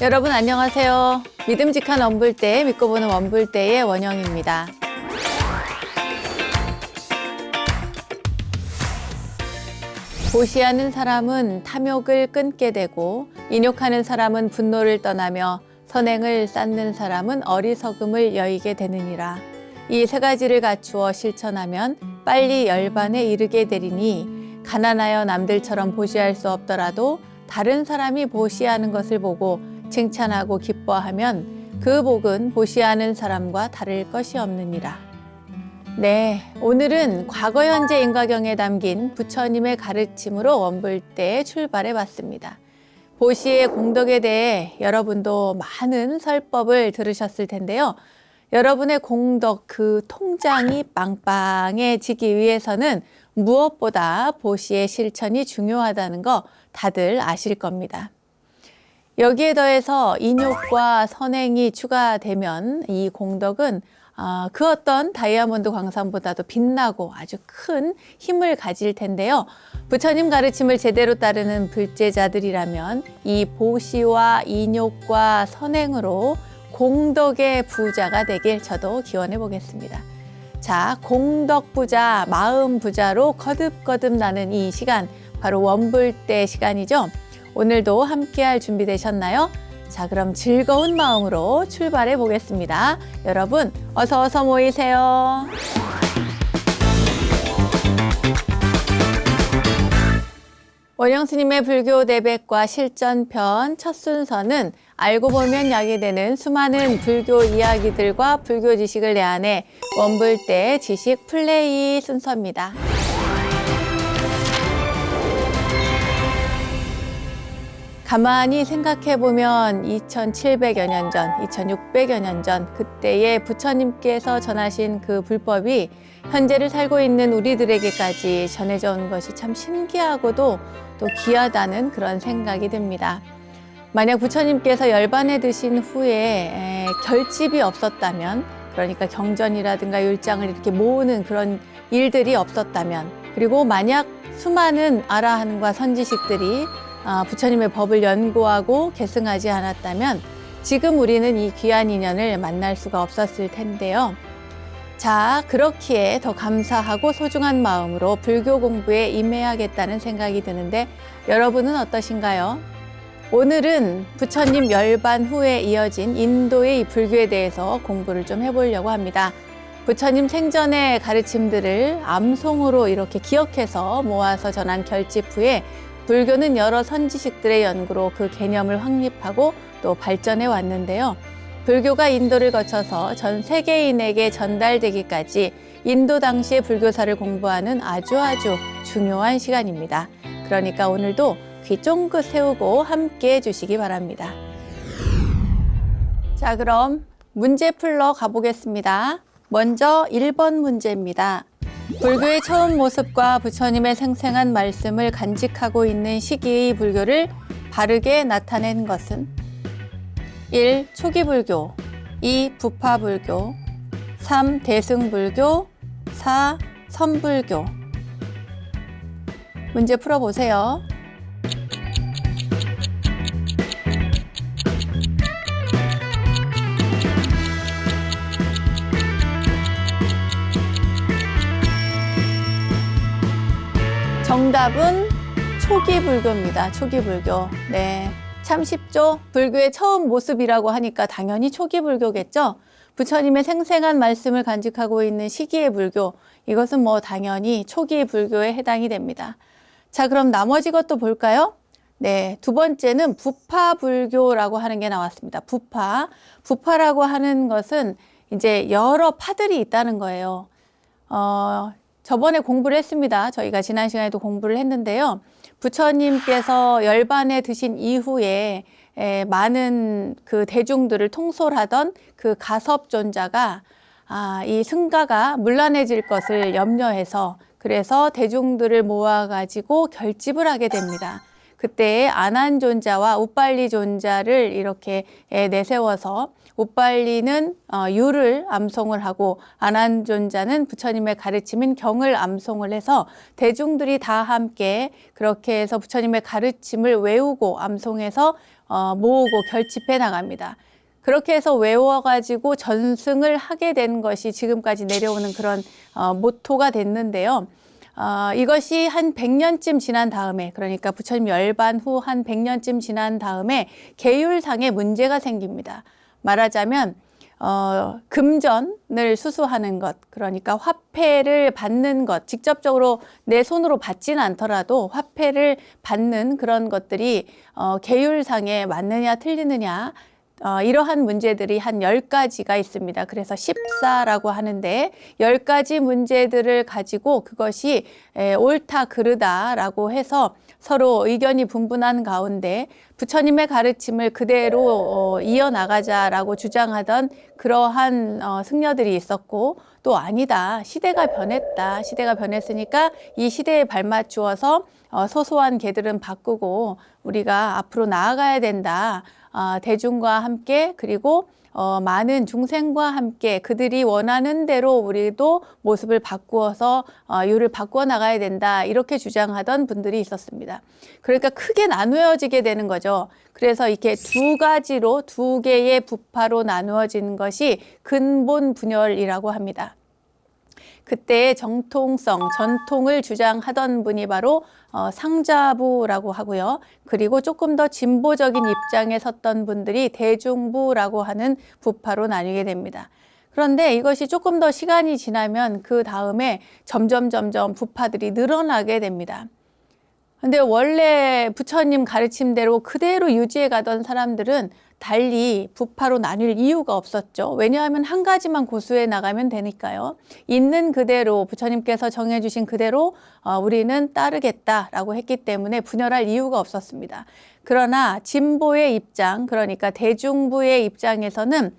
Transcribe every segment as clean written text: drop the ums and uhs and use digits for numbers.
여러분 안녕하세요. 믿음직한 원불대, 믿고 보는 원불대의 원영입니다. 보시하는 사람은 탐욕을 끊게 되고 인욕하는 사람은 분노를 떠나며 선행을 쌓는 사람은 어리석음을 여의게 되느니라. 이 세 가지를 갖추어 실천하면 빨리 열반에 이르게 되리니 가난하여 남들처럼 보시할 수 없더라도 다른 사람이 보시하는 것을 보고 칭찬하고 기뻐하면 그 복은 보시하는 사람과 다를 것이 없느니라. 네, 오늘은 과거 현재 인과경에 담긴 부처님의 가르침으로 원불대에 출발해 봤습니다. 보시의 공덕에 대해 여러분도 많은 설법을 들으셨을 텐데요. 여러분의 공덕 그 통장이 빵빵해지기 위해서는 무엇보다 보시의 실천이 중요하다는 거 다들 아실 겁니다. 여기에 더해서 인욕과 선행이 추가되면 이 공덕은 그 어떤 다이아몬드 광산보다도 빛나고 아주 큰 힘을 가질 텐데요. 부처님 가르침을 제대로 따르는 불제자들이라면 이 보시와 인욕과 선행으로 공덕의 부자가 되길 저도 기원해 보겠습니다. 자, 공덕 부자, 마음 부자로 거듭거듭 나는 이 시간, 바로 원불대 시간이죠. 오늘도 함께할 준비 되셨나요? 자, 그럼 즐거운 마음으로 출발해 보겠습니다. 여러분, 어서 모이세요. 원영 스님의 불교 내백과 실전편 첫 순서는 알고 보면 약이 되는 수많은 불교 이야기들과 불교 지식을 내한해 원불대 지식 플레이 순서입니다. 가만히 생각해보면 2700여 년 전, 2600여 년 전 그때의 부처님께서 전하신 그 불법이 현재를 살고 있는 우리들에게까지 전해져 온 것이 참 신기하고도 또 귀하다는 그런 생각이 듭니다. 만약 부처님께서 열반에 드신 후에 결집이 없었다면, 그러니까 경전이라든가 율장을 이렇게 모으는 그런 일들이 없었다면, 그리고 만약 수많은 아라한과 선지식들이 부처님의 법을 연구하고 계승하지 않았다면 지금 우리는 이 귀한 인연을 만날 수가 없었을 텐데요. 자, 그렇기에 더 감사하고 소중한 마음으로 불교 공부에 임해야겠다는 생각이 드는데 여러분은 어떠신가요? 오늘은 부처님 열반 후에 이어진 인도의 불교에 대해서 공부를 좀 해보려고 합니다. 부처님 생전의 가르침들을 암송으로 이렇게 기억해서 모아서 전한 결집 후에 불교는 여러 선지식들의 연구로 그 개념을 확립하고 또 발전해 왔는데요. 불교가 인도를 거쳐서 전 세계인에게 전달되기까지 인도 당시의 불교사를 공부하는 아주 중요한 시간입니다. 그러니까 오늘도 귀 쫑긋 세우고 함께 해주시기 바랍니다. 자, 그럼 문제 풀러 가보겠습니다. 먼저 1번 문제입니다. 불교의 처음 모습과 부처님의 생생한 말씀을 간직하고 있는 시기의 불교를 바르게 나타낸 것은 1. 초기불교, 2. 부파불교, 3. 대승불교, 4. 선불교. 문제 풀어보세요. 정답은 초기불교입니다. 초기불교. 네, 참 쉽죠? 불교의 처음 모습이라고 하니까 당연히 초기불교겠죠? 부처님의 생생한 말씀을 간직하고 있는 시기의 불교, 이것은 뭐 당연히 초기불교에 해당이 됩니다. 자, 그럼 나머지 것도 볼까요? 네, 두 번째는 부파불교라고 하는 게 나왔습니다. 부파라고 하는 것은 이제 여러 파들이 있다는 거예요. 저번에 공부를 했습니다. 저희가 지난 시간에도 공부를 했는데요. 부처님께서 열반에 드신 이후에 많은 그 대중들을 통솔하던 그 가섭존자가 이 승가가 문란해질 것을 염려해서 그래서 대중들을 모아가지고 결집을 하게 됩니다. 그때 아난존자와 우빨리존자를 이렇게 내세워서 우빨리는 유를 암송을 하고 아난존자는 부처님의 가르침인 경을 암송을 해서 대중들이 다 함께 그렇게 해서 부처님의 가르침을 외우고 암송해서 모으고 결집해 나갑니다. 그렇게 해서 외워가지고 전승을 하게 된 것이 지금까지 내려오는 그런 모토가 됐는데요. 이것이 한 100년쯤 지난 다음에, 그러니까 부처님 열반 후 한 100년쯤 지난 다음에 계율상에 문제가 생깁니다. 말하자면 금전을 수수하는 것, 그러니까 화폐를 받는 것, 직접적으로 내 손으로 받지는 않더라도 화폐를 받는 그런 것들이 계율상에 맞느냐 틀리느냐, 이러한 문제들이 한 10가지가 있습니다. 그래서 14라고 하는데 10가지 문제들을 가지고 그것이 옳다 그르다라고 해서 서로 의견이 분분한 가운데 부처님의 가르침을 그대로 이어나가자라고 주장하던 그러한 승려들이 있었고, 또 아니다, 시대가 변했다, 시대가 변했으니까 이 시대에 발맞추어서 소소한 개들은 바꾸고 우리가 앞으로 나아가야 된다. 대중과 함께, 그리고 많은 중생과 함께 그들이 원하는 대로 우리도 모습을 바꾸어서 유를 바꾸어 나가야 된다, 이렇게 주장하던 분들이 있었습니다. 그러니까 크게 나누어지게 되는 거죠. 그래서 이렇게 두 가지로, 두 개의 부파로 나누어진 것이 근본 분열이라고 합니다. 그때 정통성, 전통을 주장하던 분이 바로 상자부라고 하고요. 그리고 조금 더 진보적인 입장에 섰던 분들이 대중부라고 하는 부파로 나뉘게 됩니다. 그런데 이것이 조금 더 시간이 지나면 그 다음에 점점 부파들이 늘어나게 됩니다. 근데 원래 부처님 가르침대로 그대로 유지해 가던 사람들은 달리 부파로 나뉠 이유가 없었죠. 왜냐하면 한 가지만 고수해 나가면 되니까요. 있는 그대로, 부처님께서 정해주신 그대로 우리는 따르겠다라고 했기 때문에 분열할 이유가 없었습니다. 그러나 진보의 입장, 그러니까 대중부의 입장에서는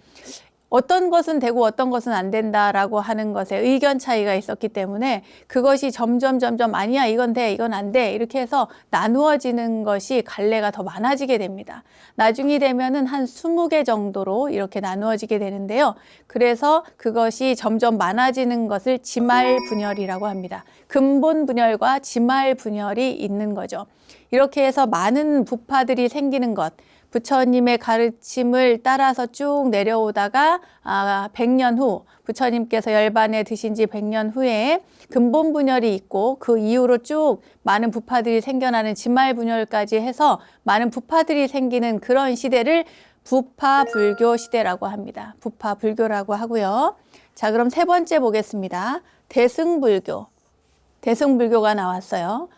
어떤 것은 되고 어떤 것은 안 된다라고 하는 것에 의견 차이가 있었기 때문에 그것이 점점 아니야, 이건 돼, 이건 안 돼, 이렇게 해서 나누어지는 것이 갈래가 더 많아지게 됩니다. 나중이 되면은 한 20개 정도로 이렇게 나누어지게 되는데요. 그래서 그것이 점점 많아지는 것을 지말 분열이라고 합니다. 근본 분열과 지말 분열이 있는 거죠. 이렇게 해서 많은 부파들이 생기는 것, 부처님의 가르침을 따라서 쭉 내려오다가 100년 후, 부처님께서 열반에 드신 지 100년 후에 근본 분열이 있고 그 이후로 쭉 많은 부파들이 생겨나는 지말 분열까지 해서 많은 부파들이 생기는 그런 시대를 부파 불교 시대라고 합니다. 부파 불교라고 하고요. 자, 그럼 세 번째 보겠습니다. 대승불교. 대승불교가 나왔어요.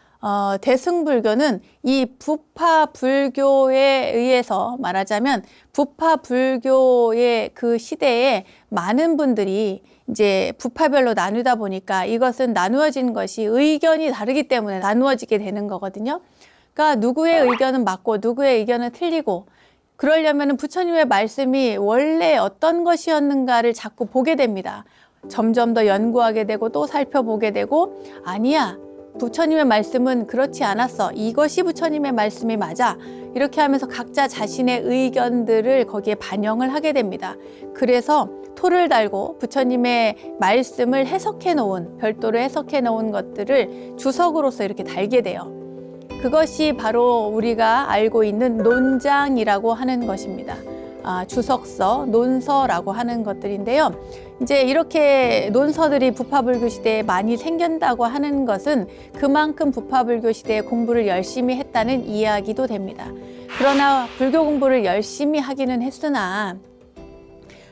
대승불교는 이 부파불교에 의해서 말하자면 부파불교의 그 시대에 많은 분들이 이제 부파별로 나누다 보니까 이것은 나누어진 것이 의견이 다르기 때문에 나누어지게 되는 거거든요. 그러니까 누구의 의견은 맞고 누구의 의견은 틀리고, 그러려면 부처님의 말씀이 원래 어떤 것이었는가를 자꾸 보게 됩니다. 점점 더 연구하게 되고 또 살펴보게 되고, 아니야, 부처님의 말씀은 그렇지 않았어, 이것이 부처님의 말씀이 맞아, 이렇게 하면서 각자 자신의 의견들을 거기에 반영을 하게 됩니다. 그래서 토를 달고 부처님의 말씀을 해석해 놓은, 별도로 해석해 놓은 것들을 주석으로서 이렇게 달게 돼요. 그것이 바로 우리가 알고 있는 논장이라고 하는 것입니다. 주석서, 논서라고 하는 것들인데요. 이제 이렇게 논서들이 부파불교 시대에 많이 생긴다고 하는 것은 그만큼 부파불교 시대에 공부를 열심히 했다는 이야기도 됩니다. 그러나 불교 공부를 열심히 하기는 했으나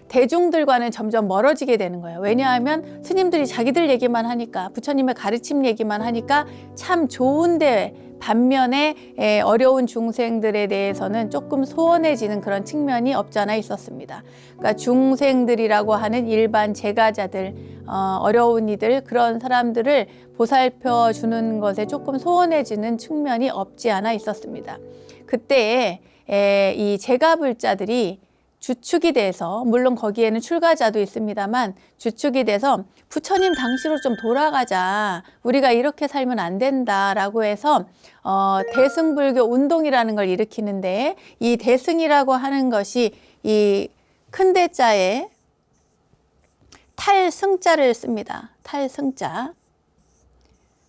대중들과는 점점 멀어지게 되는 거예요. 왜냐하면 스님들이 자기들 얘기만 하니까, 부처님의 가르침 얘기만 하니까 참 좋은데 반면에 어려운 중생들에 대해서는 조금 소원해지는 그런 측면이 없잖아 있었습니다. 그러니까 중생들이라고 하는 일반 제가자들, 어려운 이들, 그런 사람들을 보살펴 주는 것에 조금 소원해지는 측면이 없지 않아 있었습니다. 그때 이 제가불자들이 주축이 돼서, 물론 거기에는 출가자도 있습니다만 주축이 돼서 부처님 당시로 좀 돌아가자, 우리가 이렇게 살면 안 된다라고 해서 대승불교 운동이라는 걸 일으키는데, 이 대승이라고 하는 것이 이 큰 대자에 탈승자를 씁니다. 탈승자.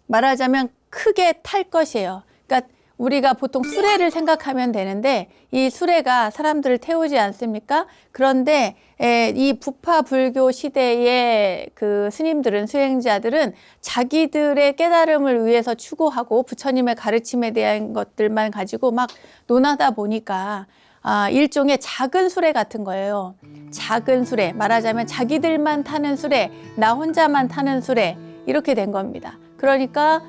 말하자면 크게 탈 것이에요. 그러니까 우리가 보통 수레를 생각하면 되는데, 이 수레가 사람들을 태우지 않습니까? 그런데 이 부파 불교 시대의 그 스님들은, 수행자들은 자기들의 깨달음을 위해서 추구하고 부처님의 가르침에 대한 것들만 가지고 막 논하다 보니까 일종의 작은 수레 같은 거예요. 작은 수레, 말하자면 자기들만 타는 수레, 나 혼자만 타는 수레, 이렇게 된 겁니다. 그러니까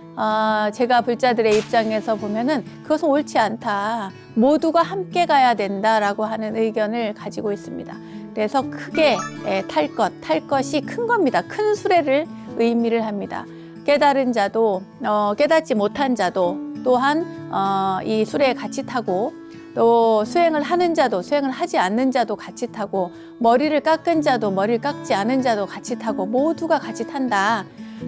제가 불자들의 입장에서 보면은 그것은 옳지 않다, 모두가 함께 가야 된다라고 하는 의견을 가지고 있습니다. 그래서 크게 탈 것이 큰 겁니다. 큰 수레를 의미를 합니다. 깨달은 자도 깨닫지 못한 자도 또한 이 수레에 같이 타고, 또 수행을 하는 자도 수행을 하지 않는 자도 같이 타고, 머리를 깎은 자도 머리를 깎지 않은 자도 같이 타고, 모두가 같이 탄다.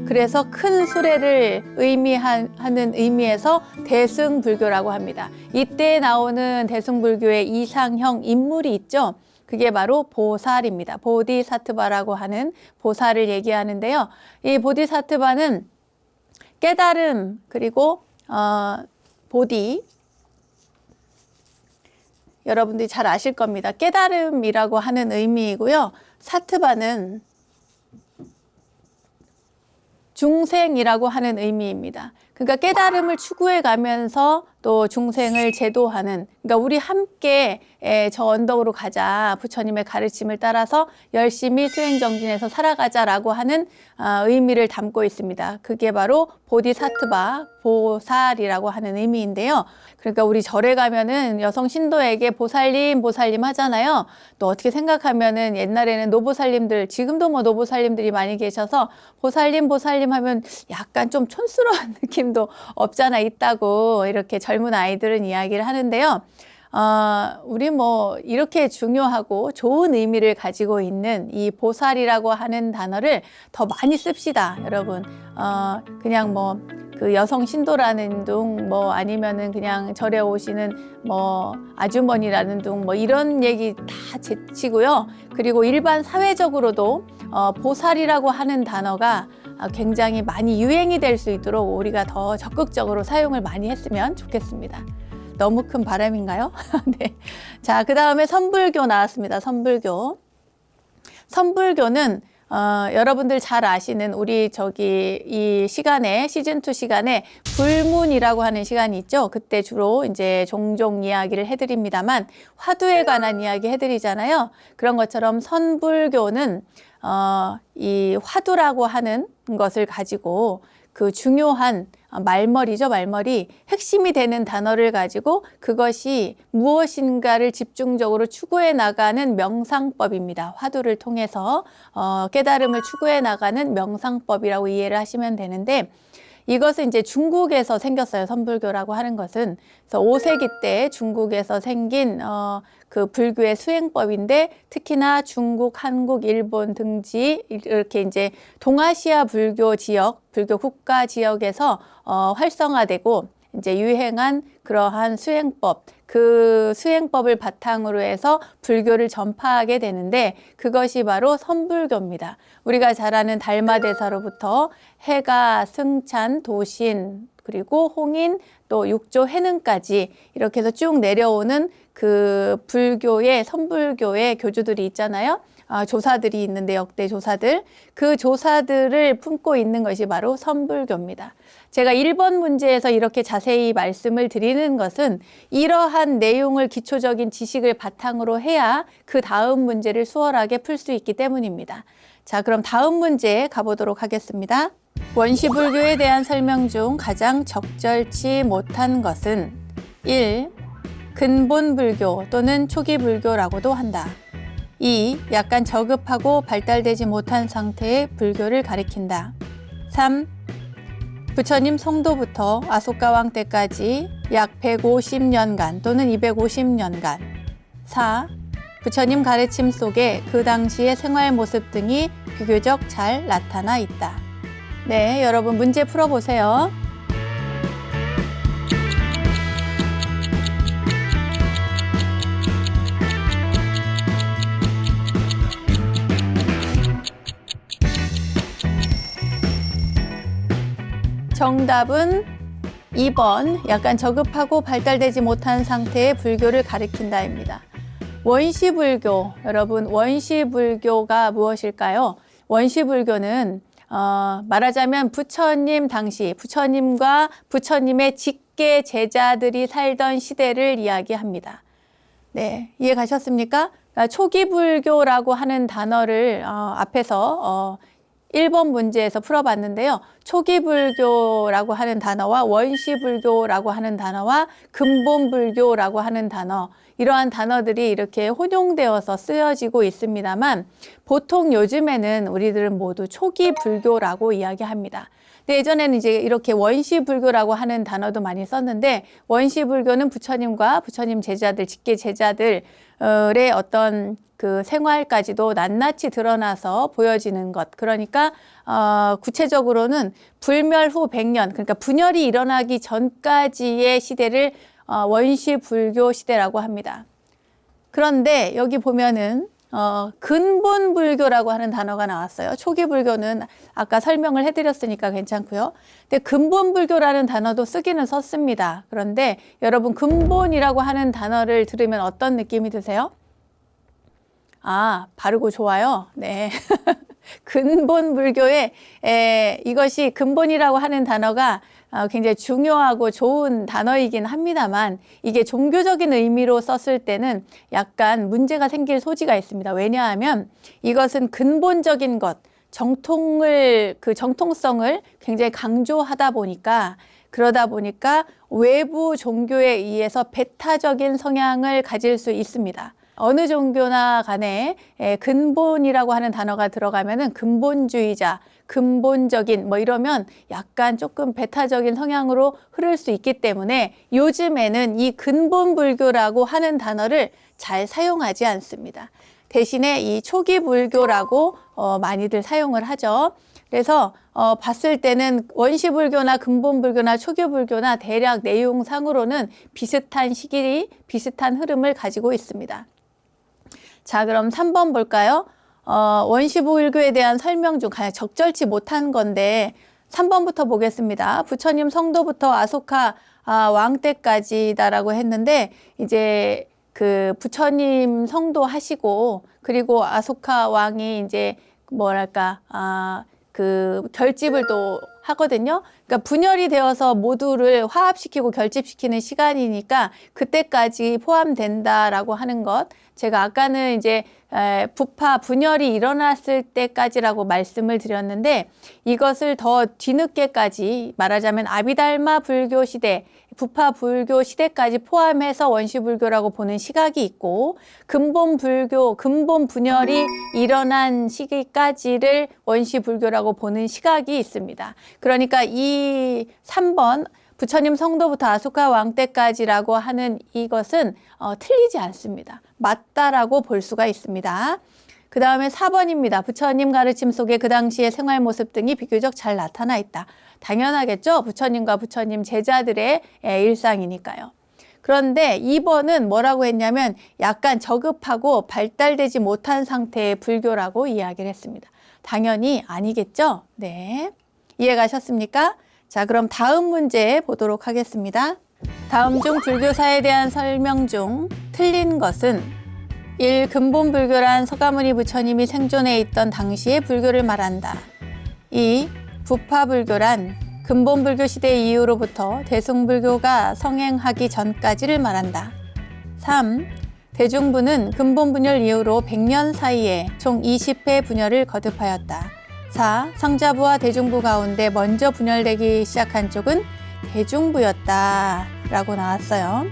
그래서 큰 수레를 의미하는 의미에서 대승불교라고 합니다. 이때 나오는 대승불교의 이상형 인물이 있죠. 그게 바로 보살입니다. 보디사트바라고 하는 보살을 얘기하는데요. 이 보디사트바는 깨달음, 그리고 보디, 여러분들이 잘 아실 겁니다. 깨달음이라고 하는 의미이고요. 사트바는 중생이라고 하는 의미입니다. 그러니까 깨달음을 추구해 가면서 또 중생을 제도하는, 그러니까 우리 함께 저 언덕으로 가자, 부처님의 가르침을 따라서 열심히 수행정진해서 살아가자라고 하는 의미를 담고 있습니다. 그게 바로 보디사트바, 보살이라고 하는 의미인데요. 그러니까 우리 절에 가면은 여성 신도에게 보살님 보살님 하잖아요. 또 어떻게 생각하면은 옛날에는 노보살님들, 지금도 뭐 노보살님들이 많이 계셔서 보살님 보살님 하면 약간 좀 촌스러운 느낌도 없잖아 있다고 이렇게 젊은 아이들은 이야기를 하는데요. 우리 뭐 이렇게 중요하고 좋은 의미를 가지고 있는 이 보살이라고 하는 단어를 더 많이 씁시다, 여러분. 그냥 뭐 그 여성 신도라는 둥, 뭐 아니면은 그냥 절에 오시는 뭐 아주머니라는 둥, 뭐 이런 얘기 다 제치고요. 그리고 일반 사회적으로도 보살이라고 하는 단어가 굉장히 많이 유행이 될 수 있도록 우리가 더 적극적으로 사용을 많이 했으면 좋겠습니다. 너무 큰 바람인가요? 네. 자, 그 다음에 선불교 나왔습니다. 선불교. 선불교는 여러분들 잘 아시는 우리 이 시간에, 시즌2 시간에 불문이라고 하는 시간이 있죠. 그때 주로 이제 종종 이야기를 해드립니다만, 화두에 관한 이야기 해드리잖아요. 그런 것처럼 선불교는 이 화두라고 하는 것을 가지고 그 중요한 말머리죠, 말머리. 핵심이 되는 단어를 가지고 그것이 무엇인가를 집중적으로 추구해 나가는 명상법입니다. 화두를 통해서 깨달음을 추구해 나가는 명상법이라고 이해를 하시면 되는데, 이것은 이제 중국에서 생겼어요. 선불교라고 하는 것은. 그래서 5세기 때 중국에서 생긴 그 불교의 수행법인데, 특히나 중국, 한국, 일본 등지 이렇게 이제 동아시아 불교 지역, 불교 국가 지역에서 활성화되고 이제 유행한 그러한 수행법, 그 수행법을 바탕으로 해서 불교를 전파하게 되는데, 그것이 바로 선불교입니다. 우리가 잘 아는 달마대사로부터 해가, 승찬, 도신, 그리고 홍인, 또 육조, 해능까지 이렇게 해서 쭉 내려오는 그 불교의, 선불교의 교주들이 있잖아요. 조사들이 있는데, 역대 조사들. 그 조사들을 품고 있는 것이 바로 선불교입니다. 제가 1번 문제에서 이렇게 자세히 말씀을 드리는 것은 이러한 내용을, 기초적인 지식을 바탕으로 해야 그 다음 문제를 수월하게 풀 수 있기 때문입니다. 자, 그럼 다음 문제 가보도록 하겠습니다. 원시불교에 대한 설명 중 가장 적절치 못한 것은 1. 근본불교 또는 초기불교라고도 한다. 2. 약간 저급하고 발달되지 못한 상태의 불교를 가리킨다. 3. 부처님 성도부터 아소가왕 때까지 약 150년간 또는 250년간. 4. 부처님 가르침 속에 그 당시의 생활 모습 등이 비교적 잘 나타나 있다. 네, 여러분 문제 풀어보세요. 정답은 2번, 약간 저급하고 발달되지 못한 상태의 불교를 가리킨다입니다. 원시불교, 여러분 원시불교가 무엇일까요? 원시불교는 말하자면 부처님 당시, 부처님과 부처님의 직계 제자들이 살던 시대를 이야기합니다. 네, 이해 가셨습니까? 그러니까 초기불교라고 하는 단어를 앞에서 1번 문제에서 풀어봤는데요. 초기불교라고 하는 단어와 원시불교라고 하는 단어와 근본불교라고 하는 단어, 이러한 단어들이 이렇게 혼용되어서 쓰여지고 있습니다만 보통 요즘에는 우리들은 모두 초기불교라고 이야기합니다. 근데 예전에는 이제 이렇게 원시불교라고 하는 단어도 많이 썼는데 원시불교는 부처님과 부처님 제자들, 직계 제자들의 어떤 그 생활까지도 낱낱이 드러나서 보여지는 것. 그러니까 구체적으로는 불멸 후 100년, 그러니까 분열이 일어나기 전까지의 시대를 원시불교 시대라고 합니다. 그런데 여기 보면은 근본불교라고 하는 단어가 나왔어요. 초기불교는 아까 설명을 해드렸으니까 괜찮고요. 근데 근본불교라는 단어도 쓰기는 썼습니다. 그런데 여러분 근본이라고 하는 단어를 들으면 어떤 느낌이 드세요? 아, 바르고 좋아요. 네. 근본불교에 이것이 근본이라고 하는 단어가 굉장히 중요하고 좋은 단어이긴 합니다만 이게 종교적인 의미로 썼을 때는 약간 문제가 생길 소지가 있습니다. 왜냐하면 이것은 근본적인 것, 그 정통성을 굉장히 강조하다 보니까 그러다 보니까 외부 종교에 의해서 배타적인 성향을 가질 수 있습니다. 어느 종교나 간에 근본이라고 하는 단어가 들어가면은 근본주의자, 근본적인 뭐 이러면 약간 조금 배타적인 성향으로 흐를 수 있기 때문에 요즘에는 이 근본불교라고 하는 단어를 잘 사용하지 않습니다. 대신에 이 초기불교라고 많이들 사용을 하죠. 그래서 봤을 때는 원시불교나 근본불교나 초기불교나 대략 내용상으로는 비슷한 시기, 비슷한 흐름을 가지고 있습니다. 자, 그럼 3번 볼까요? 원시불교에 대한 설명 중 가장 적절치 못한 건데 3번부터 보겠습니다. 부처님 성도부터 아소카 왕 때까지다라고 했는데 이제 그 부처님 성도 하시고 그리고 아소카 왕이 이제 뭐랄까 그 결집을 또 하거든요. 그러니까 분열이 되어서 모두를 화합시키고 결집시키는 시간이니까 그때까지 포함된다라고 하는 것. 제가 아까는 이제 부파 분열이 일어났을 때까지라고 말씀을 드렸는데 이것을 더 뒤늦게까지 말하자면 아비달마 불교 시대, 부파 불교 시대까지 포함해서 원시불교라고 보는 시각이 있고 근본 불교, 근본 분열이 일어난 시기까지를 원시불교라고 보는 시각이 있습니다. 그러니까 이 3번 부처님 성도부터 아소카 왕 때까지라고 하는 이것은 틀리지 않습니다. 맞다라고 볼 수가 있습니다. 그 다음에 4번입니다. 부처님 가르침 속에 그 당시의 생활 모습 등이 비교적 잘 나타나 있다. 당연하겠죠. 부처님과 부처님 제자들의 일상이니까요. 그런데 2번은 뭐라고 했냐면 약간 저급하고 발달되지 못한 상태의 불교라고 이야기를 했습니다. 당연히 아니겠죠. 네, 이해 가셨습니까? 자, 그럼 다음 문제 보도록 하겠습니다. 다음 중 불교사에 대한 설명 중 틀린 것은 1. 근본불교란 서가모니 부처님이 생존해 있던 당시의 불교를 말한다. 2. 부파불교란 근본불교 시대 이후로부터 대승불교가 성행하기 전까지를 말한다. 3. 대중부는 근본분열 이후로 100년 사이에 총 20회 분열을 거듭하였다. 4. 상자부와 대중부 가운데 먼저 분열되기 시작한 쪽은 대중부였다 라고 나왔어요.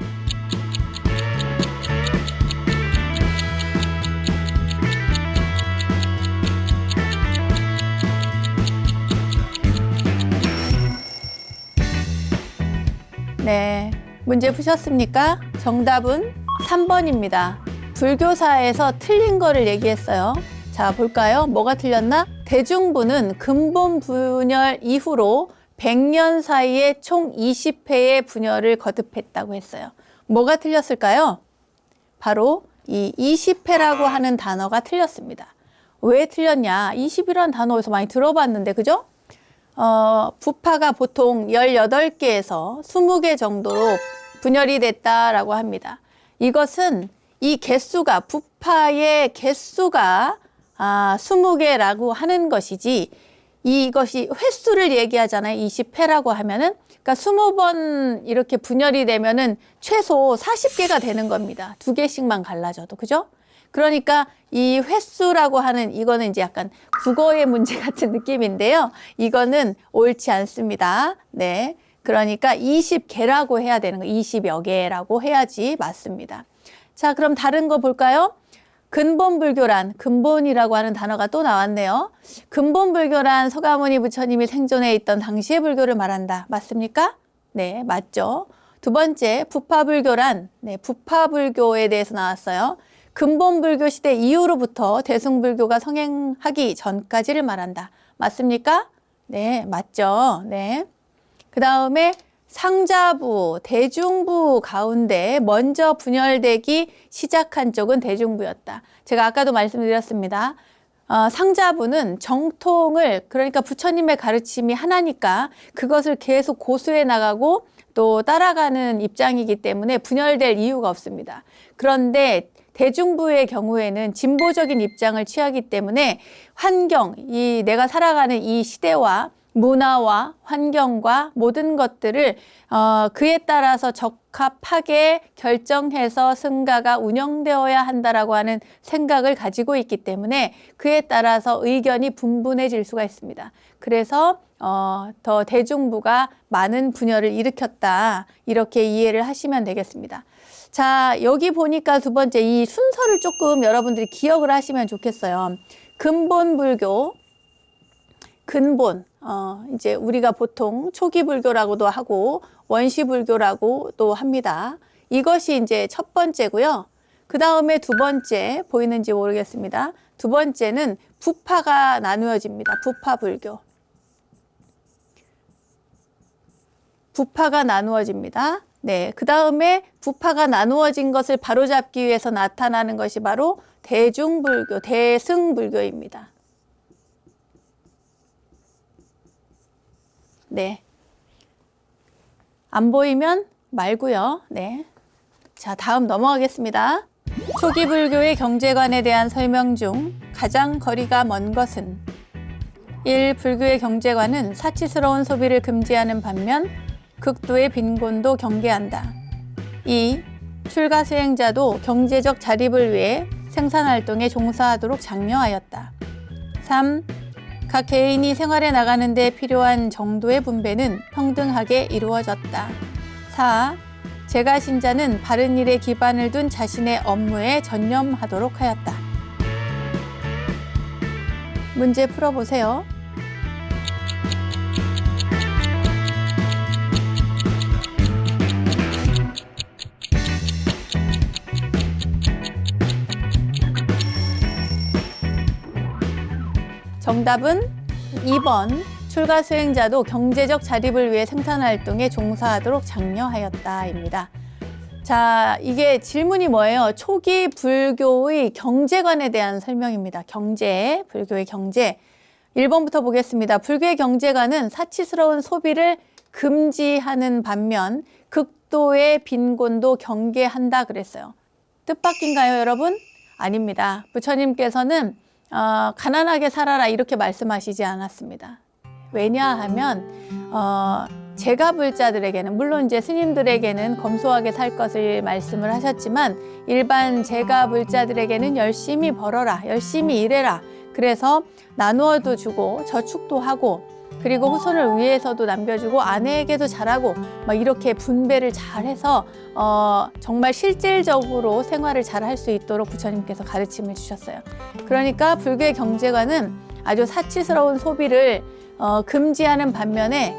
네, 문제 푸셨습니까? 정답은 3번입니다. 불교사에서 틀린 거를 얘기했어요. 자, 볼까요? 뭐가 틀렸나? 대중부는 근본 분열 이후로 100년 사이에 총 20회의 분열을 거듭했다고 했어요. 뭐가 틀렸을까요? 바로 이 20회라고 하는 단어가 틀렸습니다. 왜 틀렸냐? 20이라는 단어 어디서 많이 들어봤는데, 그죠? 부파가 보통 18개에서 20개 정도로 분열이 됐다라고 합니다. 이것은 이 개수가, 부파의 개수가 20개라고 하는 것이지, 이것이 횟수를 얘기하잖아요. 20회라고 하면은. 그러니까 20번 이렇게 분열이 되면은 최소 40개가 되는 겁니다. 2개씩만 갈라져도. 그죠? 그러니까 이 횟수라고 하는 이거는 이제 약간 국어의 문제 같은 느낌인데요. 이거는 옳지 않습니다. 네. 그러니까 20개라고 해야 되는 거예요. 20여 개라고 해야지 맞습니다. 자, 그럼 다른 거 볼까요? 근본 불교란, 근본이라고 하는 단어가 또 나왔네요. 근본 불교란 서가모니 부처님이 생존해 있던 당시의 불교를 말한다. 맞습니까? 네, 맞죠. 두 번째, 부파불교란, 네, 부파불교에 대해서 나왔어요. 근본 불교 시대 이후로부터 대승불교가 성행하기 전까지를 말한다. 맞습니까? 네, 맞죠. 네. 그 다음에 상자부, 대중부 가운데 먼저 분열되기 시작한 쪽은 대중부였다. 제가 아까도 말씀드렸습니다. 상자부는 정통을, 그러니까 부처님의 가르침이 하나니까 그것을 계속 고수해 나가고 또 따라가는 입장이기 때문에 분열될 이유가 없습니다. 그런데 대중부의 경우에는 진보적인 입장을 취하기 때문에 환경, 내가 살아가는 이 시대와 문화와 환경과 모든 것들을 그에 따라서 적합하게 결정해서 승가가 운영되어야 한다라고 하는 생각을 가지고 있기 때문에 그에 따라서 의견이 분분해질 수가 있습니다. 그래서 더 대중부가 많은 분열을 일으켰다. 이렇게 이해를 하시면 되겠습니다. 자, 여기 보니까 두 번째 이 순서를 조금 여러분들이 기억을 하시면 좋겠어요. 근본 불교, 근본, 이제 우리가 보통 초기 불교라고도 하고 원시 불교라고도 합니다. 이것이 이제 첫 번째고요. 그 다음에 두 번째 보이는지 모르겠습니다. 두 번째는 부파가 나누어집니다. 부파 불교. 부파가 나누어집니다. 네, 그 다음에 부파가 나누어진 것을 바로잡기 위해서 나타나는 것이 바로 대중불교, 대승불교입니다. 네. 안 보이면 말고요. 네. 자, 다음 넘어가겠습니다. 초기 불교의 경제관에 대한 설명 중 가장 거리가 먼 것은 1. 불교의 경제관은 사치스러운 소비를 금지하는 반면 극도의 빈곤도 경계한다. 2. 출가 수행자도 경제적 자립을 위해 생산활동에 종사하도록 장려하였다. 3. 각 개인이 생활에 나가는 데 필요한 정도의 분배는 평등하게 이루어졌다. 4. 제가신자는 바른 일에 기반을 둔 자신의 업무에 전념하도록 하였다. 문제 풀어보세요. 정답은 2번. 출가 수행자도 경제적 자립을 위해 생산활동에 종사하도록 장려하였다입니다. 자, 이게 질문이 뭐예요? 초기 불교의 경제관에 대한 설명입니다. 경제, 불교의 경제. 1번부터 보겠습니다. 불교의 경제관은 사치스러운 소비를 금지하는 반면 극도의 빈곤도 경계한다 그랬어요. 뜻밖인가요, 여러분? 아닙니다. 부처님께서는 가난하게 살아라 이렇게 말씀하시지 않았습니다. 왜냐하면 제가불자들에게는, 물론 이제 스님들에게는 검소하게 살 것을 말씀을 하셨지만 일반 제가불자들에게는 열심히 벌어라, 열심히 일해라. 그래서 나누어도 주고 저축도 하고 그리고 후손을 위해서도 남겨주고 아내에게도 잘하고 막 이렇게 분배를 잘해서 정말 실질적으로 생활을 잘 할 수 있도록 부처님께서 가르침을 주셨어요. 그러니까 불교의 경제관은 아주 사치스러운 소비를 금지하는 반면에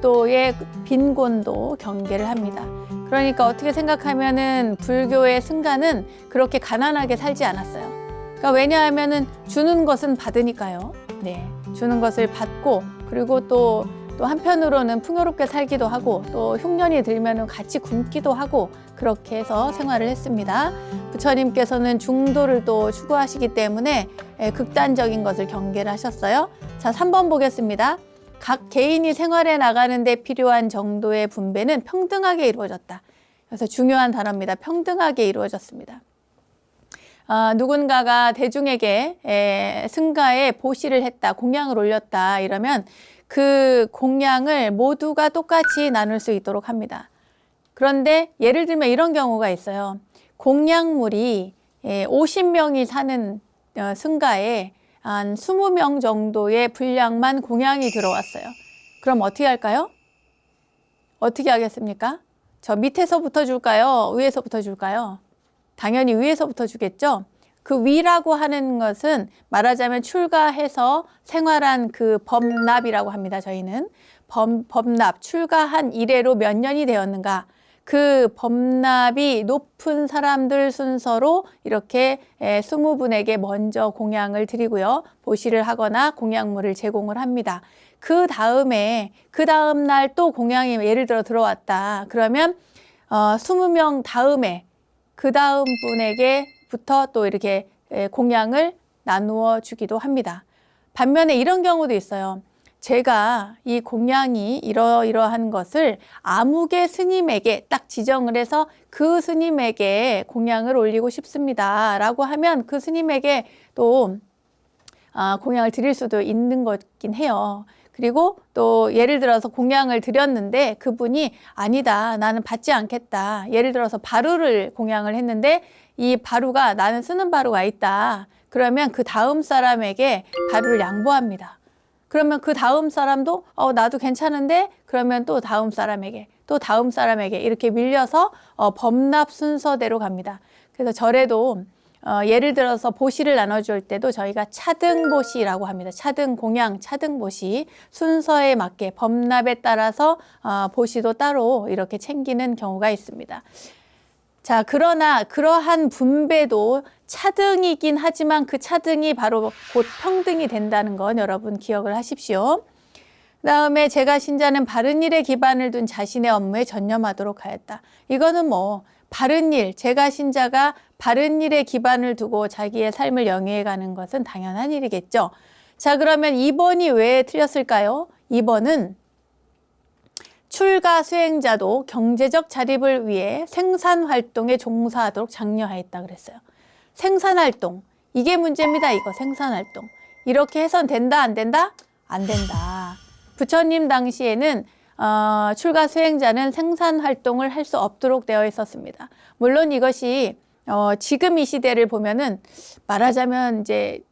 극도의 빈곤도 경계를 합니다. 그러니까 어떻게 생각하면은 불교의 승가는 그렇게 가난하게 살지 않았어요. 그러니까 왜냐하면은 주는 것은 받으니까요. 네, 주는 것을 받고 그리고 또 한편으로는 풍요롭게 살기도 하고 또 흉년이 들면은 같이 굶기도 하고 그렇게 해서 생활을 했습니다. 부처님께서는 중도를 또 추구하시기 때문에 극단적인 것을 경계를 하셨어요. 자, 3번 보겠습니다. 각 개인이 생활에 나가는 데 필요한 정도의 분배는 평등하게 이루어졌다. 그래서 중요한 단어입니다. 평등하게 이루어졌습니다. 누군가가 대중에게 승가에 보시를 했다, 공양을 올렸다 이러면 그 공양을 모두가 똑같이 나눌 수 있도록 합니다. 그런데 예를 들면 이런 경우가 있어요. 공양물이 50명이 사는 승가에 한 20명 정도의 분량만 공양이 들어왔어요. 그럼 어떻게 할까요? 어떻게 하겠습니까? 저 밑에서부터 줄까요? 위에서부터 줄까요? 당연히 위에서부터 주겠죠? 그 위라고 하는 것은 말하자면 출가해서 생활한 그 법납이라고 합니다. 저희는 법납, 출가한 이래로 몇 년이 되었는가 그 법납이 높은 사람들 순서로 이렇게 20분에게 먼저 공양을 드리고요. 보시를 하거나 공양물을 제공을 합니다. 그 다음 날 또 공양이 예를 들어 들어왔다. 그러면 20명 다음에 그 다음 분에게부터 또 이렇게 공양을 나누어 주기도 합니다. 반면에 이런 경우도 있어요. 제가 이 공양이 이러이러한 것을 아무개 스님에게 딱 지정을 해서 그 스님에게 공양을 올리고 싶습니다. 라고 하면 그 스님에게 또 공양을 드릴 수도 있는 거긴 해요. 그리고 또 예를 들어서 공양을 드렸는데 그분이 아니다, 나는 받지 않겠다. 예를 들어서 바루를 공양을 했는데 이 바루가 나는 쓰는 바루가 있다. 그러면 그 다음 사람에게 바루를 양보합니다. 그러면 그 다음 사람도 나도 괜찮은데 그러면 또 다음 사람에게 또 다음 사람에게 이렇게 밀려서 법납 순서대로 갑니다. 그래서 절에도 예를 들어서 보시를 나눠줄 때도 저희가 차등보시라고 합니다. 차등 공양, 차등보시 순서에 맞게 법납에 따라서 보시도 따로 이렇게 챙기는 경우가 있습니다. 자, 그러나 그러한 분배도 차등이긴 하지만 그 차등이 바로 곧 평등이 된다는 건 여러분 기억을 하십시오. 그다음에 제가 신자는 바른 일에 기반을 둔 자신의 업무에 전념하도록 하였다. 이거는 뭐 바른 일, 제가 신자가 바른 일에 기반을 두고 자기의 삶을 영위해가는 것은 당연한 일이겠죠. 자, 그러면 2번이 왜 틀렸을까요? 2번은 출가 수행자도 경제적 자립을 위해 생산활동에 종사하도록 장려하였다 그랬어요. 생산활동, 이게 문제입니다. 이거 생산활동. 이렇게 해선 된다, 안 된다? 안 된다. 부처님 당시에는 출가 수행자는 생산활동을 할 수 없도록 되어 있었습니다. 물론 이것이 지금 이 시대를 보면은 말하자면 이제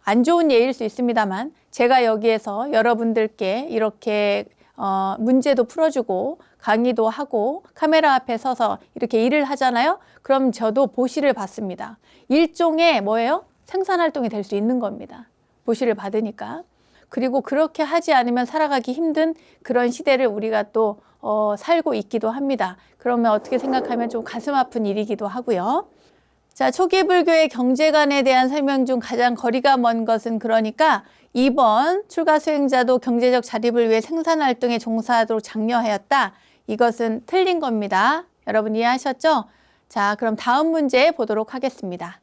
안 좋은 예일 수 있습니다만 제가 여기에서 여러분들께 이렇게 문제도 풀어주고 강의도 하고 카메라 앞에 서서 이렇게 일을 하잖아요. 그럼 저도 보시를 받습니다. 일종의 뭐예요? 생산활동이 될 수 있는 겁니다. 보시를 받으니까. 그리고 그렇게 하지 않으면 살아가기 힘든 그런 시대를 우리가 또 살고 있기도 합니다. 그러면 어떻게 생각하면 좀 가슴 아픈 일이기도 하고요. 자, 초기 불교의 경제관에 대한 설명 중 가장 거리가 먼 것은 그러니까 2번 출가 수행자도 경제적 자립을 위해 생산활동에 종사하도록 장려하였다. 이것은 틀린 겁니다. 여러분 이해하셨죠? 자, 그럼 다음 문제 보도록 하겠습니다.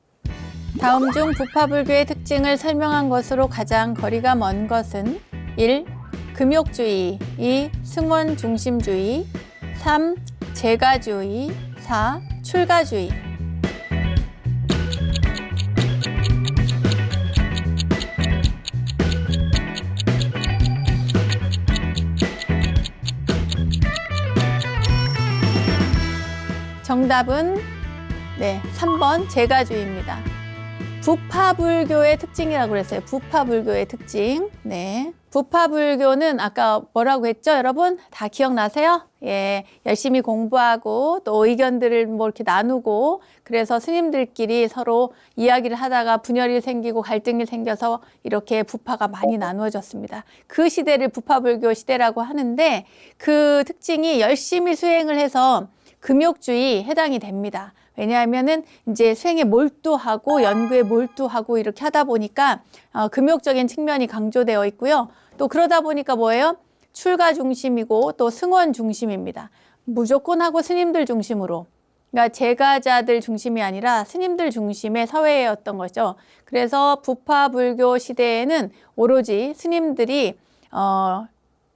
다음 중 부파불교의 특징을 설명한 것으로 가장 거리가 먼 것은 1. 금욕주의 2. 승원중심주의 3. 재가주의 4. 출가주의. 정답은 3번 재가주의입니다. 부파불교의 특징이라고 그랬어요. 부파불교의 특징. 네. 부파불교는 아까 뭐라고 했죠, 여러분? 다 기억나세요? 예, 열심히 공부하고 또 의견들을 뭐 이렇게 나누고 그래서 스님들끼리 서로 이야기를 하다가 분열이 생기고 갈등이 생겨서 이렇게 부파가 많이 나누어졌습니다. 그 시대를 부파불교 시대라고 하는데 그 특징이 열심히 수행을 해서 금욕주의 해당이 됩니다. 왜냐하면은 이제 수행에 몰두하고 연구에 몰두하고 이렇게 하다 보니까 금욕적인 측면이 강조되어 있고요. 또 그러다 보니까 뭐예요? 출가 중심이고 또 승원 중심입니다. 무조건 하고 스님들 중심으로. 그러니까 제가자들 중심이 아니라 스님들 중심의 사회였던 거죠. 그래서 부파불교 시대에는 오로지 스님들이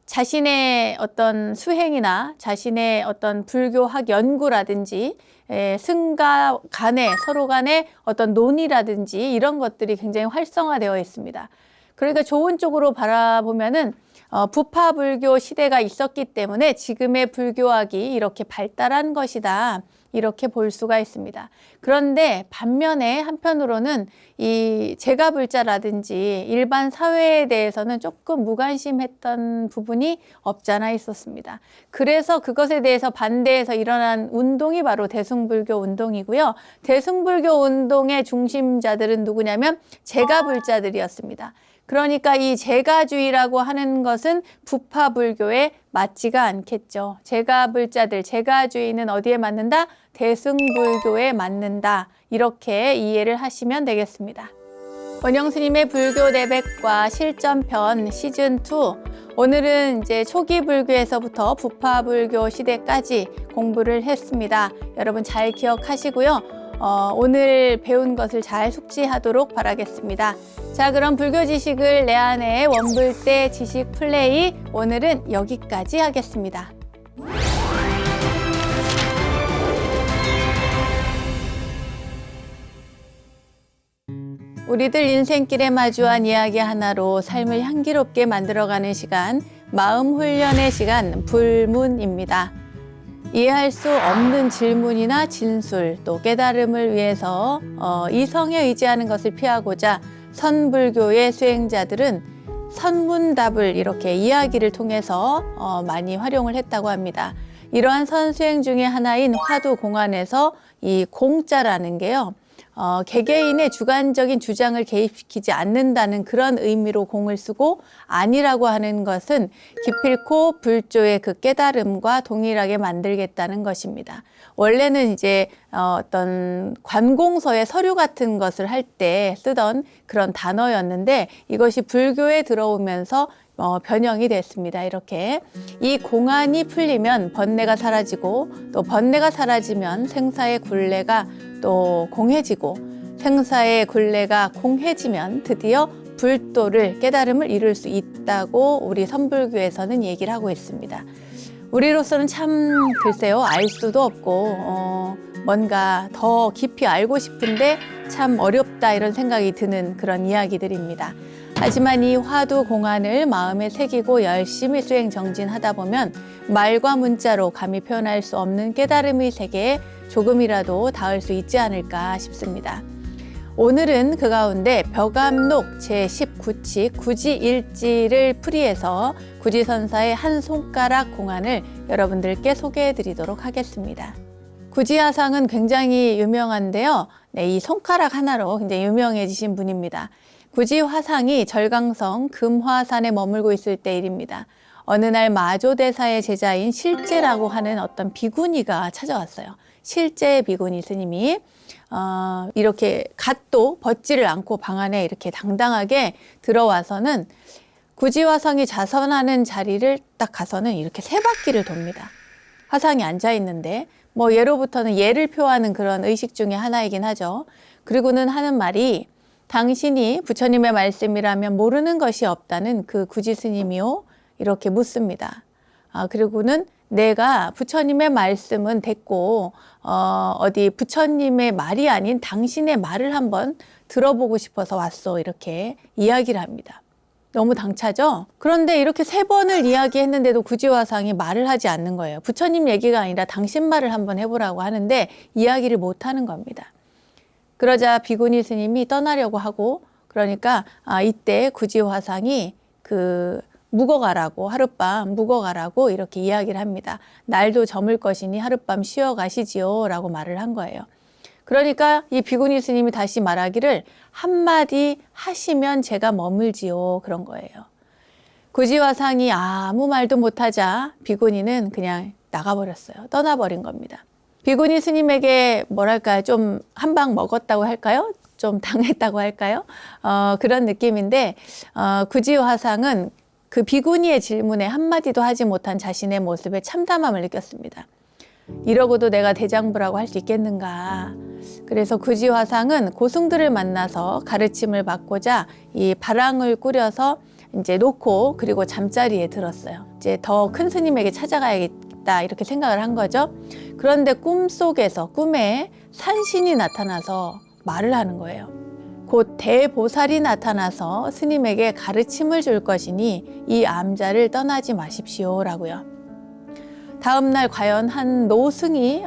자신의 어떤 수행이나 자신의 어떤 불교학 연구라든지 승가 간에 서로 간의 어떤 논의라든지 이런 것들이 굉장히 활성화되어 있습니다. 그러니까 좋은 쪽으로 바라보면은 부파불교 시대가 있었기 때문에 지금의 불교학이 이렇게 발달한 것이다. 이렇게 볼 수가 있습니다. 그런데 반면에 한편으로는 이 제가불자라든지 일반 사회에 대해서는 조금 무관심했던 부분이 없잖아 있었습니다. 그래서 그것에 대해서 반대해서 일어난 운동이 바로 대승불교 운동이고요. 대승불교 운동의 중심자들은 누구냐면 제가불자들이었습니다. 그러니까 이 제가주의라고 하는 것은 부파불교에 맞지가 않겠죠. 제가불자들, 제가주의는 어디에 맞는다? 대승불교에 맞는다. 이렇게 이해를 하시면 되겠습니다. 원영스님의 불교 대백과 실전편 시즌2. 오늘은 이제 초기 불교에서부터 부파불교 시대까지 공부를 했습니다. 여러분 잘 기억하시고요. 오늘 배운 것을 잘 숙지하도록 바라겠습니다. 자, 그럼 불교 지식을 내 안에 원불대 지식 플레이 오늘은 여기까지 하겠습니다. 우리들 인생길에 마주한 이야기 하나로 삶을 향기롭게 만들어가는 시간, 마음 훈련의 시간, 불문입니다. 이해할 수 없는 질문이나 진술, 또 깨달음을 위해서 이성에 의지하는 것을 피하고자 선불교의 수행자들은 선문답을 이렇게 이야기를 통해서 많이 활용을 했다고 합니다. 이러한 선수행 중에 하나인 화두공안에서 이 공자라는 게요. 개개인의 주관적인 주장을 개입시키지 않는다는 그런 의미로 공을 쓰고 아니라고 하는 것은 기필코 불조의 그 깨달음과 동일하게 만들겠다는 것입니다. 원래는 이제 어떤 관공서의 서류 같은 것을 할 때 쓰던 그런 단어였는데 이것이 불교에 들어오면서 변형이 됐습니다. 이렇게 이 공안이 풀리면 번뇌가 사라지고 또 번뇌가 사라지면 생사의 굴레가 또 공해지고 생사의 굴레가 공해지면 드디어 불도를 깨달음을 이룰 수 있다고 우리 선불교에서는 얘기를 하고 있습니다. 우리로서는 참 글쎄요 알 수도 없고 뭔가 더 깊이 알고 싶은데 참 어렵다 이런 생각이 드는 그런 이야기들입니다. 하지만 이 화두 공안을 마음에 새기고 열심히 수행 정진하다 보면 말과 문자로 감히 표현할 수 없는 깨달음의 세계에 조금이라도 닿을 수 있지 않을까 싶습니다. 오늘은 그 가운데 벽암록 제19치 구지일지를 풀이해서 구지선사의 한 손가락 공안을 여러분들께 소개해 드리도록 하겠습니다. 구지화상은 굉장히 유명한데요. 네, 이 손가락 하나로 굉장히 유명해지신 분입니다. 구지화상이 절강성 금화산에 머물고 있을 때 일입니다. 어느 날 마조대사의 제자인 실제라고 하는 어떤 비구니가 찾아왔어요. 실제 비구니 스님이 이렇게 갓도 벗지를 않고 방 안에 이렇게 당당하게 들어와서는 구지화상이 자선하는 자리를 딱 가서는 이렇게 세 바퀴를 돕니다. 화상이 앉아 있는데 뭐 예로부터는 예를 표하는 그런 의식 중에 하나이긴 하죠. 그리고는 하는 말이 당신이 부처님의 말씀이라면 모르는 것이 없다는 그 구지 스님이요? 이렇게 묻습니다. 그리고는 내가 부처님의 말씀은 됐고 어디 부처님의 말이 아닌 당신의 말을 한번 들어보고 싶어서 왔어 이렇게 이야기를 합니다. 너무 당차죠? 그런데 이렇게 3번을 이야기했는데도 구지화상이 말을 하지 않는 거예요. 부처님 얘기가 아니라 당신 말을 한번 해보라고 하는데 이야기를 못 하는 겁니다. 그러자 비구니 스님이 떠나려고 하고 그러니까 이때 구지화상이 그 묵어가라고, 하룻밤 묵어가라고 이렇게 이야기를 합니다. 날도 저물 것이니 하룻밤 쉬어 가시지요 라고 말을 한 거예요. 그러니까 이 비구니 스님이 다시 말하기를 한마디 하시면 제가 머물지요 그런 거예요. 구지화상이 아무 말도 못하자 비구니는 그냥 나가버렸어요. 떠나버린 겁니다. 비구니 스님에게 뭐랄까 좀 한 방 먹었다고 할까요? 좀 당했다고 할까요? 그런 느낌인데 구지화상은 그 비구니의 질문에 한마디도 하지 못한 자신의 모습에 참담함을 느꼈습니다. 이러고도 내가 대장부라고 할 수 있겠는가. 그래서 구지화상은 고승들을 만나서 가르침을 받고자 이 바랑을 꾸려서 이제 놓고 그리고 잠자리에 들었어요. 이제 더 큰 스님에게 찾아가야겠다 이렇게 생각을 한 거죠. 그런데 꿈에 산신이 나타나서 말을 하는 거예요. 곧 대보살이 나타나서 스님에게 가르침을 줄 것이니 이 암자를 떠나지 마십시오 라고요. 다음 날 과연 한 노스님이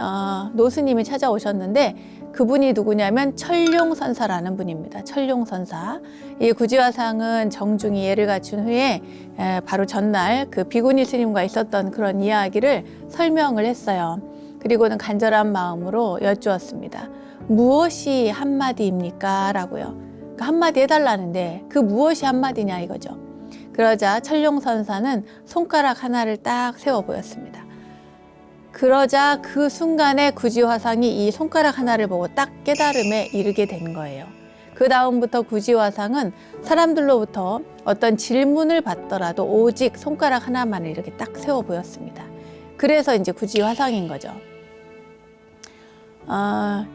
찾아오셨는데 그분이 누구냐면 철룡선사라는 분입니다. 철룡선사. 이 구지화상은 정중히 예를 갖춘 후에 바로 전날 그 비구니 스님과 있었던 그런 이야기를 설명을 했어요. 그리고는 간절한 마음으로 여쭈었습니다. 무엇이 한마디입니까? 라고요. 그 한마디 해달라는데 그 무엇이 한마디냐 이거죠. 그러자 철룡선사는 손가락 하나를 딱 세워 보였습니다. 그러자 그 순간에 구지화상이 이 손가락 하나를 보고 딱 깨달음에 이르게 된 거예요. 그 다음부터 구지화상은 사람들로부터 어떤 질문을 받더라도 오직 손가락 하나만을 이렇게 딱 세워 보였습니다. 그래서 이제 구지화상인 거죠.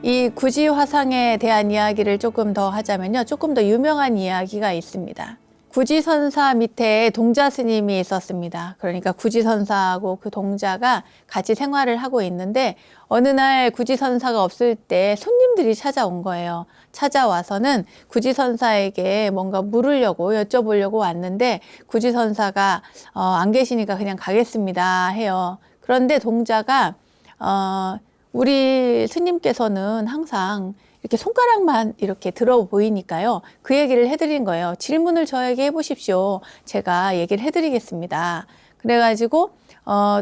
이 구지화상에 대한 이야기를 조금 더 하자면요. 조금 더 유명한 이야기가 있습니다. 구지선사 밑에 동자 스님이 있었습니다. 그러니까 구지선사하고 그 동자가 같이 생활을 하고 있는데 어느 날 구지선사가 없을 때 손님들이 찾아온 거예요. 찾아와서는 구지선사에게 뭔가 물으려고 여쭤보려고 왔는데 구지선사가 안 계시니까 그냥 가겠습니다 해요. 그런데 동자가 우리 스님께서는 항상 이렇게 손가락만 이렇게 들어 보이니까요. 그 얘기를 해드린 거예요. 질문을 저에게 해보십시오. 제가 얘기를 해드리겠습니다. 그래가지고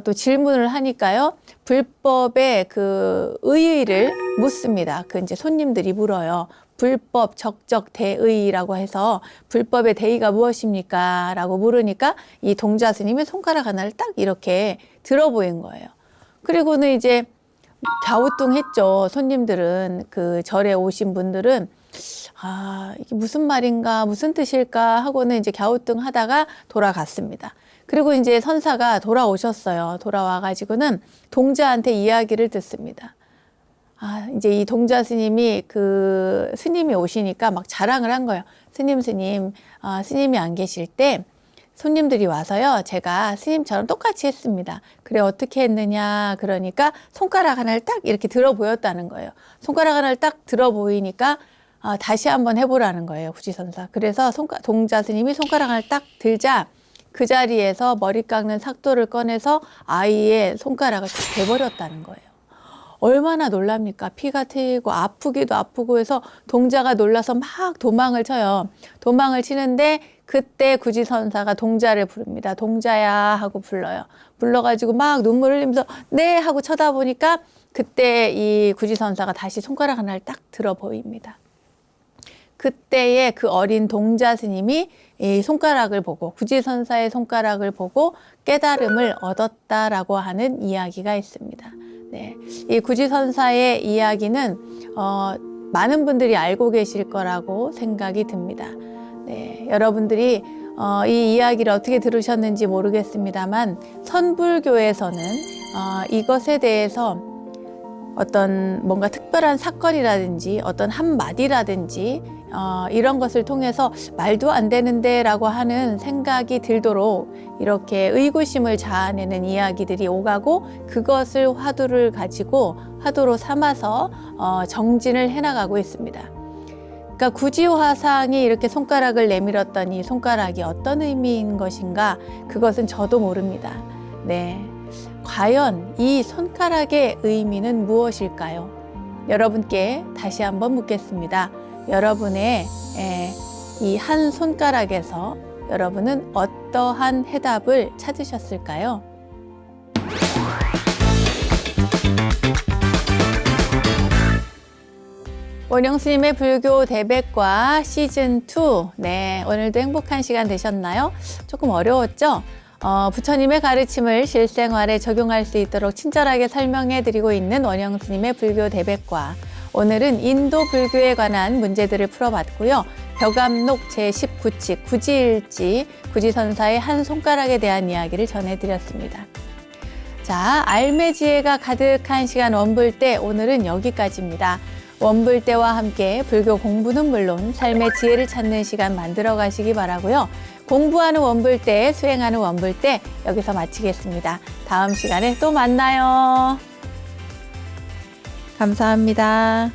또 질문을 하니까요. 불법의 그 의의를 묻습니다. 그 이제 손님들이 물어요. 불법 적적 대의라고 해서 불법의 대의가 무엇입니까? 라고 물으니까 이 동자 스님이 손가락 하나를 딱 이렇게 들어 보인 거예요. 그리고는 이제 갸우뚱했죠. 손님들은 그 절에 오신 분들은 이게 무슨 말인가 무슨 뜻일까 하고는 이제 갸우뚱하다가 돌아갔습니다. 그리고 이제 선사가 돌아오셨어요. 돌아와 가지고는 동자한테 이야기를 듣습니다. 이제 이 동자 스님이 그 스님이 오시니까 막 자랑을 한 거예요. 스님이 안 계실 때 손님들이 와서요. 제가 스님처럼 똑같이 했습니다. 그래 어떻게 했느냐 그러니까 손가락 하나를 딱 이렇게 들어 보였다는 거예요. 손가락 하나를 딱 들어 보이니까 다시 한번 해보라는 거예요. 구지선사. 그래서 동자 스님이 손가락 하나를 딱 들자 그 자리에서 머리 깎는 삭도를 꺼내서 아이의 손가락을 딱 대버렸다는 거예요. 얼마나 놀랍니까? 피가 튀고 아프기도 아프고 해서 동자가 놀라서 막 도망을 쳐요. 도망을 치는데 그때 구지선사가 동자를 부릅니다. 동자야 하고 불러요. 불러가지고 막 눈물 흘리면서 네 하고 쳐다보니까 그때 이 구지선사가 다시 손가락 하나를 딱 들어 보입니다. 그때의 그 어린 동자 스님이 이 손가락을 보고 구지선사의 손가락을 보고 깨달음을 얻었다라고 하는 이야기가 있습니다. 네, 이 구지선사의 이야기는 많은 분들이 알고 계실 거라고 생각이 듭니다. 네, 여러분들이 이 이야기를 어떻게 들으셨는지 모르겠습니다만 선불교에서는 이것에 대해서 어떤 뭔가 특별한 사건이라든지 어떤 한마디라든지 이런 것을 통해서 말도 안 되는데 라고 하는 생각이 들도록 이렇게 의구심을 자아내는 이야기들이 오가고 그것을 화두로 삼아서 정진을 해나가고 있습니다. 그러니까 구지화상이 이렇게 손가락을 내밀었던 이 손가락이 어떤 의미인 것인가 그것은 저도 모릅니다. 네, 과연 이 손가락의 의미는 무엇일까요? 여러분께 다시 한번 묻겠습니다. 여러분의 이 한 손가락에서 여러분은 어떠한 해답을 찾으셨을까요? 원영스님의 불교 대백과 시즌2. 네, 오늘도 행복한 시간 되셨나요? 조금 어려웠죠? 부처님의 가르침을 실생활에 적용할 수 있도록 친절하게 설명해 드리고 있는 원영스님의 불교 대백과. 오늘은 인도 불교에 관한 문제들을 풀어봤고요. 벽암록 제19칙 구지일지, 구지선사의 한 손가락에 대한 이야기를 전해드렸습니다. 자, 알매지혜가 가득한 시간 원불대, 오늘은 여기까지입니다. 원불대와 함께 불교 공부는 물론 삶의 지혜를 찾는 시간 만들어 가시기 바라고요. 공부하는 원불대, 수행하는 원불대 여기서 마치겠습니다. 다음 시간에 또 만나요. 감사합니다.